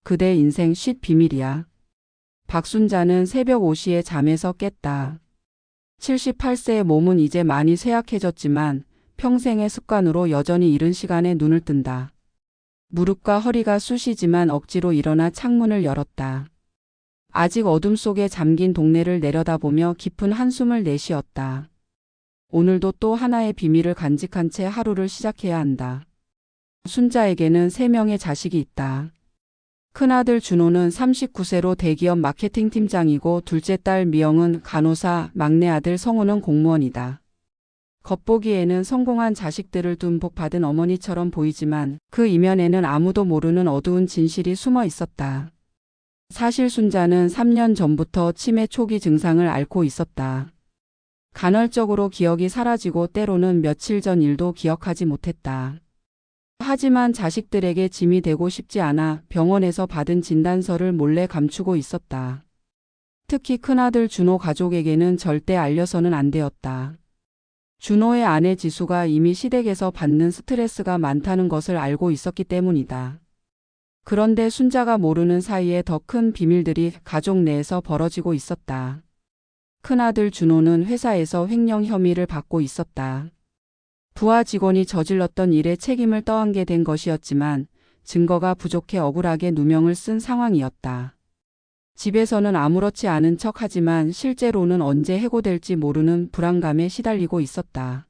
그대 인생 쉿 비밀이야. 박순자는 새벽 5시에 잠에서 깼다. 78세의 몸은 이제 많이 쇠약해졌지만 평생의 습관으로 여전히 이른 시간에 눈을 뜬다. 무릎과 허리가 쑤시지만 억지로 일어나 창문을 열었다. 아직 어둠 속에 잠긴 동네를 내려다보며 깊은 한숨을 내쉬었다. 오늘도 또 하나의 비밀을 간직한 채 하루를 시작해야 한다. 순자에게는 3명의 자식이 있다. 큰아들 준호는 39세로 대기업 마케팅 팀장이고 둘째 딸 미영은 간호사, 막내 아들 성우는 공무원이다. 겉보기에는 성공한 자식들을 둔 복 받은 어머니처럼 보이지만 그 이면에는 아무도 모르는 어두운 진실이 숨어 있었다. 사실 순자는 3년 전부터 치매 초기 증상을 앓고 있었다. 간헐적으로 기억이 사라지고 때로는 며칠 전 일도 기억하지 못했다. 하지만 자식들에게 짐이 되고 싶지 않아 병원에서 받은 진단서를 몰래 감추고 있었다. 특히 큰아들 준호 가족에게는 절대 알려서는 안 되었다. 준호의 아내 지수가 이미 시댁에서 받는 스트레스가 많다는 것을 알고 있었기 때문이다. 그런데 순자가 모르는 사이에 더 큰 비밀들이 가족 내에서 벌어지고 있었다. 큰아들 준호는 회사에서 횡령 혐의를 받고 있었다. 부하 직원이 저질렀던 일에 책임을 떠안게 된 것이었지만 증거가 부족해 억울하게 누명을 쓴 상황이었다. 집에서는 아무렇지 않은 척하지만 실제로는 언제 해고될지 모르는 불안감에 시달리고 있었다.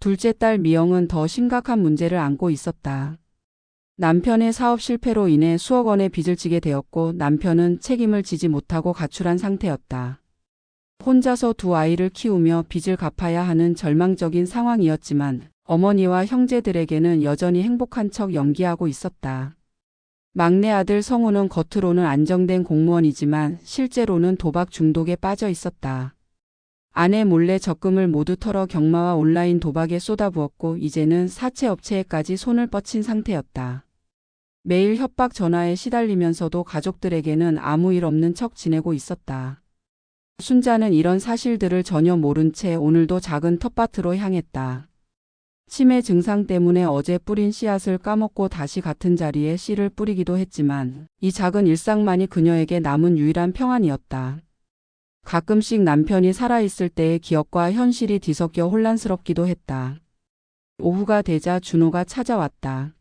둘째 딸 미영은 더 심각한 문제를 안고 있었다. 남편의 사업 실패로 인해 수억 원의 빚을 지게 되었고 남편은 책임을 지지 못하고 가출한 상태였다. 혼자서 두 아이를 키우며 빚을 갚아야 하는 절망적인 상황이었지만 어머니와 형제들에게는 여전히 행복한 척 연기하고 있었다. 막내 아들 성우는 겉으로는 안정된 공무원이지만 실제로는 도박 중독에 빠져 있었다. 아내 몰래 적금을 모두 털어 경마와 온라인 도박에 쏟아부었고 이제는 사채업체에까지 손을 뻗친 상태였다. 매일 협박 전화에 시달리면서도 가족들에게는 아무 일 없는 척 지내고 있었다. 순자는 이런 사실들을 전혀 모른 채 오늘도 작은 텃밭으로 향했다. 치매 증상 때문에 어제 뿌린 씨앗을 까먹고 다시 같은 자리에 씨를 뿌리기도 했지만 이 작은 일상만이 그녀에게 남은 유일한 평안이었다. 가끔씩 남편이 살아있을 때의 기억과 현실이 뒤섞여 혼란스럽기도 했다. 오후가 되자 준호가 찾아왔다.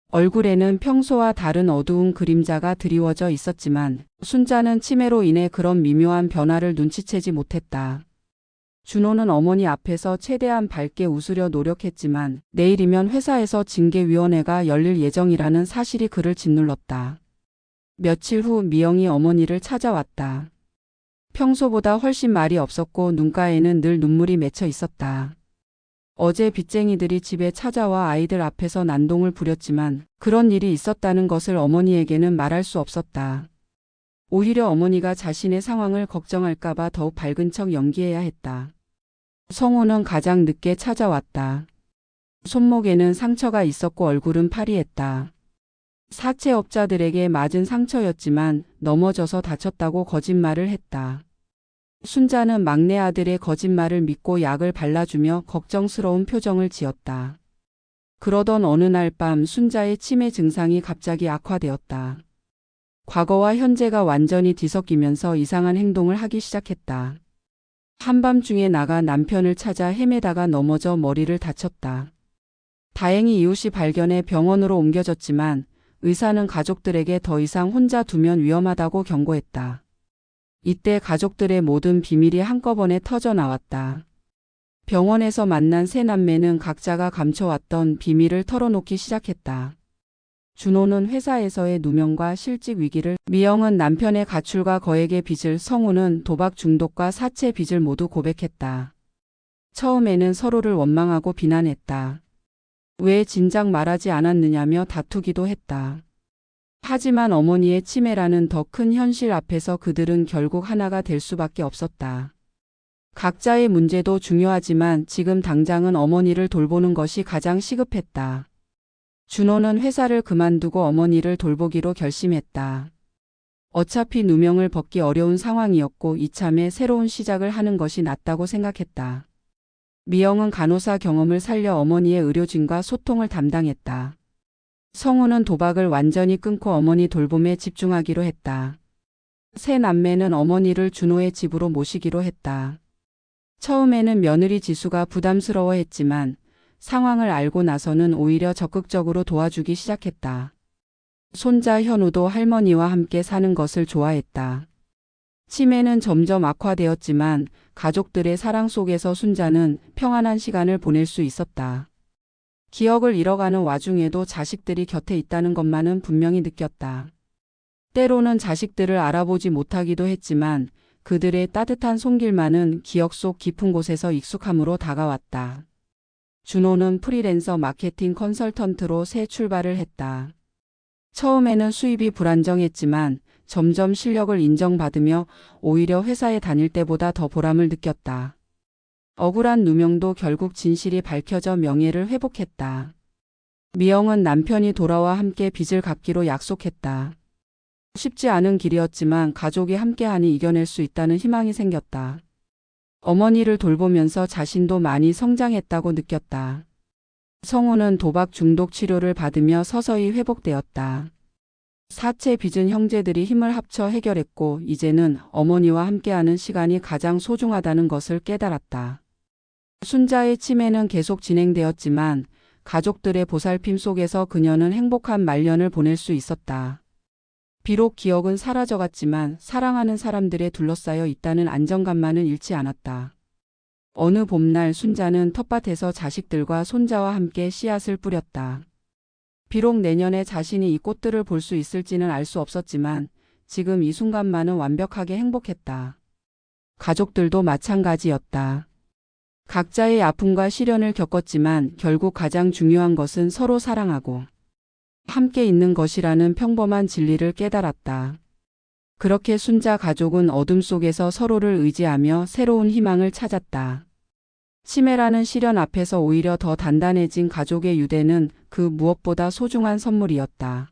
얼굴에는 평소와 다른 어두운 그림자가 드리워져 있었지만 순자는 치매로 인해 그런 미묘한 변화를 눈치채지 못했다. 준호는 어머니 앞에서 최대한 밝게 웃으려 노력했지만 내일이면 회사에서 징계위원회가 열릴 예정이라는 사실이 그를 짓눌렀다. 며칠 후 미영이 어머니를 찾아왔다. 평소보다 훨씬 말이 없었고 눈가에는 늘 눈물이 맺혀 있었다. 어제 빚쟁이들이 집에 찾아와 아이들 앞에서 난동을 부렸지만 그런 일이 있었다는 것을 어머니에게는 말할 수 없었다. 오히려 어머니가 자신의 상황을 걱정할까봐 더욱 밝은 척 연기해야 했다. 성우는 가장 늦게 찾아왔다. 손목에는 상처가 있었고 얼굴은 파리했다. 사채업자들에게 맞은 상처였지만 넘어져서 다쳤다고 거짓말을 했다. 순자는 막내 아들의 거짓말을 믿고 약을 발라주며 걱정스러운 표정을 지었다. 그러던 어느 날 밤 순자의 치매 증상이 갑자기 악화되었다. 과거와 현재가 완전히 뒤섞이면서 이상한 행동을 하기 시작했다. 한밤중에 나가 남편을 찾아 헤매다가 넘어져 머리를 다쳤다. 다행히 이웃이 발견해 병원으로 옮겨졌지만 의사는 가족들에게 더 이상 혼자 두면 위험하다고 경고했다. 이때 가족들의 모든 비밀이 한꺼번에 터져 나왔다. 병원에서 만난 세 남매는 각자가 감춰왔던 비밀을 털어놓기 시작했다. 준호는 회사에서의 누명과 실직 위기를, 미영은 남편의 가출과 거액의 빚을, 성우는 도박 중독과 사채 빚을 모두 고백했다. 처음에는 서로를 원망하고 비난했다. 왜 진작 말하지 않았느냐며 다투기도 했다. 하지만 어머니의 치매라는 더 큰 현실 앞에서 그들은 결국 하나가 될 수밖에 없었다. 각자의 문제도 중요하지만 지금 당장은 어머니를 돌보는 것이 가장 시급했다. 준호는 회사를 그만두고 어머니를 돌보기로 결심했다. 어차피 누명을 벗기 어려운 상황이었고 이참에 새로운 시작을 하는 것이 낫다고 생각했다. 미영은 간호사 경험을 살려 어머니의 의료진과 소통을 담당했다. 성우는 도박을 완전히 끊고 어머니 돌봄에 집중하기로 했다. 세 남매는 어머니를 준호의 집으로 모시기로 했다. 처음에는 며느리 지수가 부담스러워했지만 상황을 알고 나서는 오히려 적극적으로 도와주기 시작했다. 손자 현우도 할머니와 함께 사는 것을 좋아했다. 치매는 점점 악화되었지만 가족들의 사랑 속에서 순자는 평안한 시간을 보낼 수 있었다. 기억을 잃어가는 와중에도 자식들이 곁에 있다는 것만은 분명히 느꼈다. 때로는 자식들을 알아보지 못하기도 했지만 그들의 따뜻한 손길만은 기억 속 깊은 곳에서 익숙함으로 다가왔다. 준호는 프리랜서 마케팅 컨설턴트로 새 출발을 했다. 처음에는 수입이 불안정했지만 점점 실력을 인정받으며 오히려 회사에 다닐 때보다 더 보람을 느꼈다. 억울한 누명도 결국 진실이 밝혀져 명예를 회복했다. 미영은 남편이 돌아와 함께 빚을 갚기로 약속했다. 쉽지 않은 길이었지만 가족이 함께하니 이겨낼 수 있다는 희망이 생겼다. 어머니를 돌보면서 자신도 많이 성장했다고 느꼈다. 성우는 도박 중독 치료를 받으며 서서히 회복되었다. 사채 빚은 형제들이 힘을 합쳐 해결했고 이제는 어머니와 함께하는 시간이 가장 소중하다는 것을 깨달았다. 순자의 치매는 계속 진행되었지만 가족들의 보살핌 속에서 그녀는 행복한 말년을 보낼 수 있었다. 비록 기억은 사라져갔지만 사랑하는 사람들에 둘러싸여 있다는 안정감만은 잃지 않았다. 어느 봄날 순자는 텃밭에서 자식들과 손자와 함께 씨앗을 뿌렸다. 비록 내년에 자신이 이 꽃들을 볼 수 있을지는 알 수 없었지만 지금 이 순간만은 완벽하게 행복했다. 가족들도 마찬가지였다. 각자의 아픔과 시련을 겪었지만 결국 가장 중요한 것은 서로 사랑하고 함께 있는 것이라는 평범한 진리를 깨달았다. 그렇게 순자 가족은 어둠 속에서 서로를 의지하며 새로운 희망을 찾았다. 치매라는 시련 앞에서 오히려 더 단단해진 가족의 유대는 그 무엇보다 소중한 선물이었다.